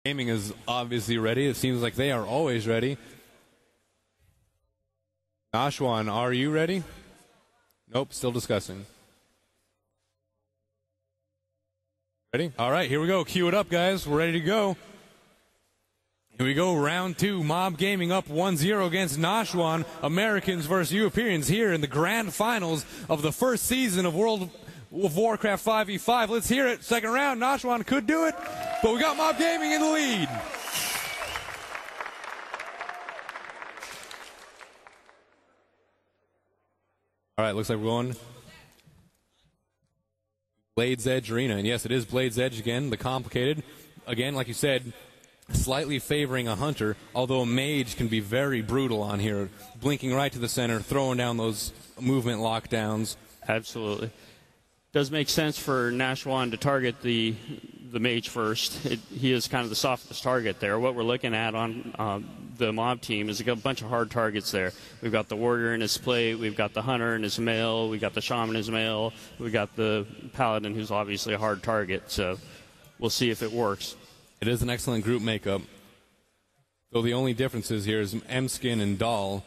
Gaming is obviously ready. It seems like they are always ready. Nashwan, are you ready? Nope, still discussing. Ready? All right, here we go. Cue it up, guys. We're ready to go. Here we go, round two. MoB Gaming up 1-0 against Nashwan. Americans versus Europeans here in the grand finals of the first season of World of Warcraft 5v5. Let's hear it. Second round. Nashwan could do it, but we got MoB Gaming in the lead. All right, looks like we're going Blade's Edge Arena. And yes, it is Blade's Edge again, the complicated. Again, like you said, slightly favoring a hunter, although a mage can be very brutal on here. Blinking right to the center, throwing down those movement lockdowns. Absolutely. Does make sense for Nashwan to target the mage first. He is kind of the softest target there. What we're looking at on the MoB team is a bunch of hard targets there. We've got the warrior in his plate, we've got the hunter in his mail, we've got the shaman in his mail, we've got the paladin who's obviously a hard target. So we'll see if it works. It is an excellent group makeup. Though the only differences here is M-Skin and Dahl.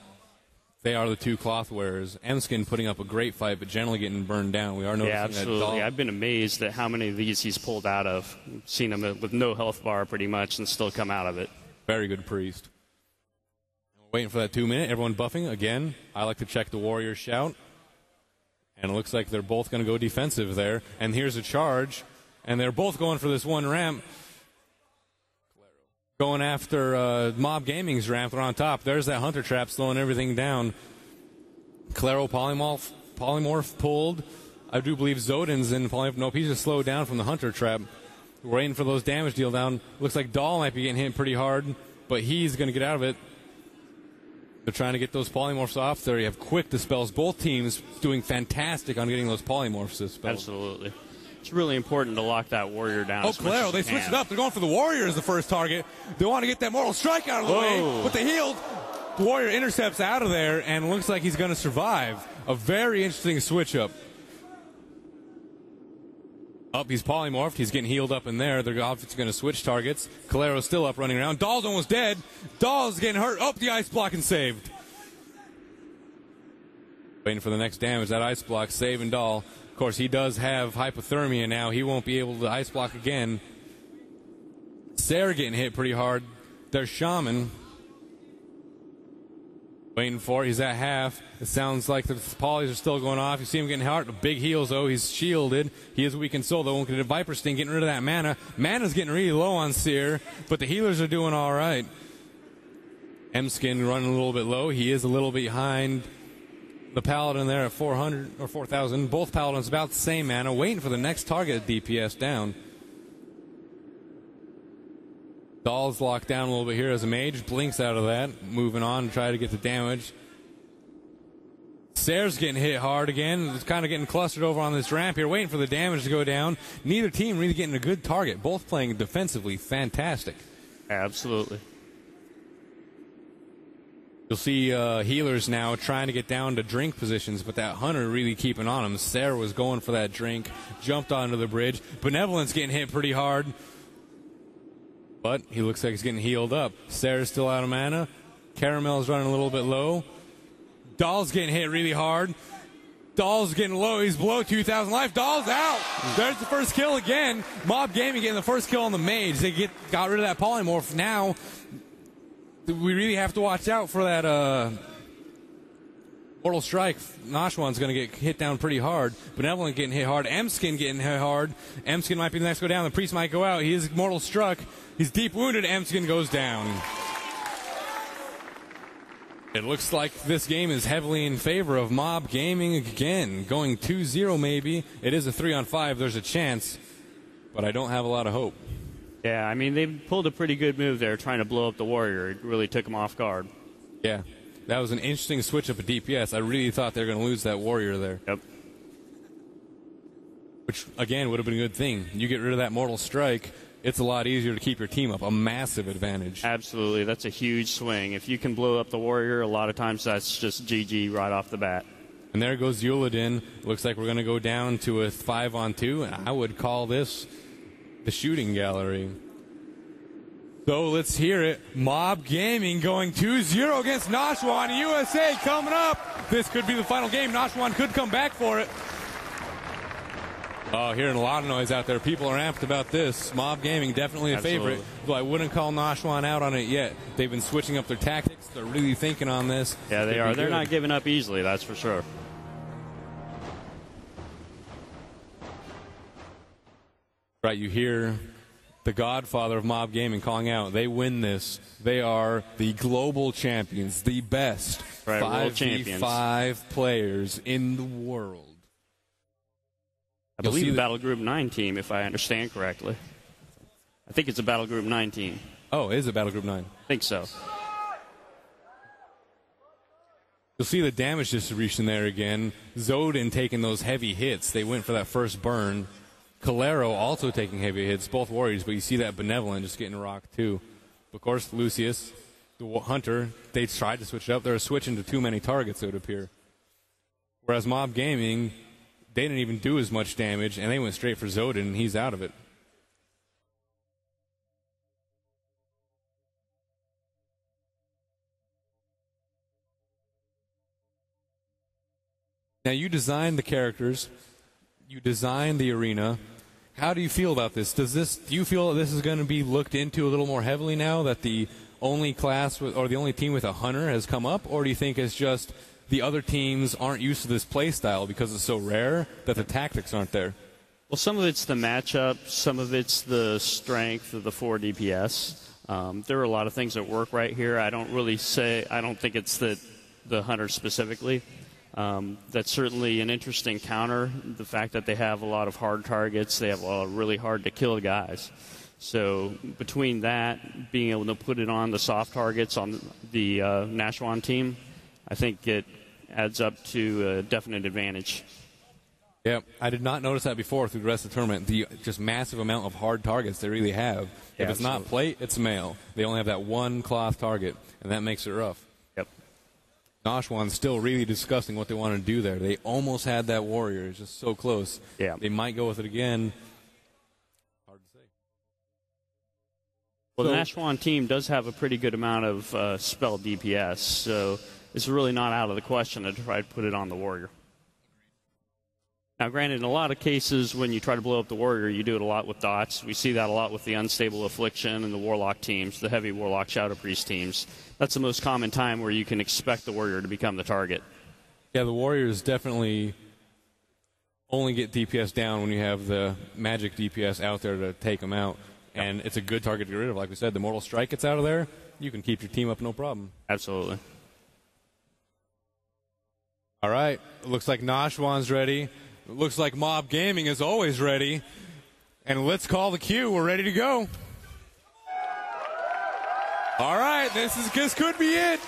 They are the two cloth wearers. M-Skin putting up a great fight, but generally getting burned down. We are noticing that absolutely. Dahl. I've been amazed at how many of these he's pulled out of. Seen him with no health bar pretty much and still come out of it. Very good priest. We're waiting for that 2 minute. Everyone buffing. Again, I like to check the warrior shout. And it looks like they're both going to go defensive there. And here's a charge. And they're both going for this one ramp. Going after MoB Gaming's ramp. They're on top. There's that hunter trap slowing everything down. Claro polymorph pulled. I do believe Zodin's in polymorph. Nope, he's just slowed down from the hunter trap. We're waiting for those damage deal down. Looks like Dahl might be getting hit pretty hard, but he's going to get out of it. They're trying to get those polymorphs off there. You have quick dispels. Both teams doing fantastic on getting those polymorphs dispelled. Absolutely. It's really important to lock that warrior down. Oh, Claro, they switched it up. They're going for the warrior as the first target. They want to get that mortal strike out of the way. But the healed the warrior intercepts out of there and looks like he's going to survive. A very interesting switch up. Up, he's polymorphed. He's getting healed up in there. They're obviously going to switch targets. Calero's still up running around. Dahl's almost dead. Dahl's getting hurt. Oh, the ice block and saved. Waiting for the next damage. That ice block saving Dahl. Of course, he does have hypothermia now. He won't be able to ice block again. Sarah getting hit pretty hard. There's Shaman. Waiting for it. He's at half. It sounds like the polys are still going off. You see him getting hurt. Big heals, though. He's shielded. He is weak in soul, though. Won't get a Viper Sting, getting rid of that mana. Mana's getting really low on Seer, but the healers are doing all right. M-Skin running a little bit low. He is a little behind the Paladin there at 400 or 4,000. Both Paladins about the same mana, waiting for the next target DPS down. Dahl's locked down a little bit here as a mage. Blinks out of that. Moving on to try to get the damage. Sayre's getting hit hard again. It's kind of getting clustered over on this ramp here, waiting for the damage to go down. Neither team really getting a good target. Both playing defensively fantastic. Absolutely. You'll see healers now trying to get down to drink positions, but that hunter really keeping on him. Sarah was going for that drink, jumped onto the bridge. Benevolence getting hit pretty hard, but he looks like he's getting healed up. Sarah's still out of mana. Caramel's running a little bit low. Dahl's getting hit really hard. Dahl's getting low. He's below 2,000 life. Dahl's out. There's the first kill again. MoB Gaming getting the first kill on the mage. They got rid of that polymorph. Now we really have to watch out for that mortal strike. Nashwan's going to get hit down pretty hard. Benevolent getting hit hard. M-Skin getting hit hard. M-Skin might be the next to go down. The priest might go out. He is mortal struck. He's deep wounded. M-Skin goes down. It looks like this game is heavily in favor of MoB Gaming again. Going 2-0 maybe. It is a 3-on-5. There's a chance, but I don't have a lot of hope. Yeah, I mean, they pulled a pretty good move there trying to blow up the warrior. It really took him off guard. Yeah, that was an interesting switch up of DPS. I really thought they were going to lose that warrior there. Yep. Which, again, would have been a good thing. You get rid of that mortal strike, it's a lot easier to keep your team up. A massive advantage. Absolutely. That's a huge swing. If you can blow up the warrior, a lot of times that's just GG right off the bat. And there goes Yuladin. Looks like we're going to go down to a 5-on-2, and I would call this the shooting gallery. So let's hear it. MoB Gaming going 2-0 against Nashwan USA coming up. This could be the final game. Nashwan could come back for it. Oh, hearing a lot of noise out there. People are amped about this. MoB Gaming definitely a favorite, though I wouldn't call Nashwan out on it yet. They've been switching up their tactics. They're really thinking on this. Yeah, they are. They're not giving up easily, that's for sure. Right, you hear the godfather of MoB Gaming calling out. They win this. They are the global champions, the best 5v5 players in the world. I believe the Battle Group 9 team, if I understand correctly. I think it's a Battle Group 9 team. Oh, it is a Battle Group 9. I think so. You'll see the damage distribution there again. Zodin taking those heavy hits. They went for that first burn. Calero also taking heavy hits, both warriors, but you see that Benevolent just getting rocked too. Of course, Lucius, the Hunter, they tried to switch it up. They're switching to too many targets, it would appear. Whereas MoB Gaming, they didn't even do as much damage, and they went straight for Zodin, and he's out of it. Now, you designed the characters. You designed the arena. How do you feel about this? Do you feel that this is going to be looked into a little more heavily now that the only class or the only team with a hunter has come up, or do you think it's just the other teams aren't used to this play style because it's so rare that the tactics aren't there? Well, some of it's the matchup, some of it's the strength of the 4 DPS. There are a lot of things that work right here. I don't think it's the hunter specifically. That's certainly an interesting counter, the fact that they have a lot of hard targets. They have a lot of really hard-to-kill guys. So between that, being able to put it on the soft targets on the Nashwan team, I think it adds up to a definite advantage. Yeah, I did not notice that before through the rest of the tournament, the just massive amount of hard targets they really have. Yeah, if it's not plate, it's mail. They only have that one cloth target, and that makes it rough. Nashwan's still really discussing what they want to do there. They almost had that warrior. It's just so close. Yeah. They might go with it again. Hard to say. Well, the Nashwan team does have a pretty good amount of spell DPS, so it's really not out of the question to try to put it on the warrior. Now, granted, in a lot of cases, when you try to blow up the warrior, you do it a lot with dots. We see that a lot with the Unstable Affliction and the Warlock teams, the heavy Warlock Shadow Priest teams. That's the most common time where you can expect the warrior to become the target. Yeah, the warriors definitely only get DPS down when you have the magic DPS out there to take them out. And it's a good target to get rid of. Like we said, the Mortal Strike gets out of there, you can keep your team up no problem. Absolutely. All right, it looks like Nashwan's ready. It looks like MoB Gaming is always ready. And let's call the cue. We're ready to go. All right, this could be it.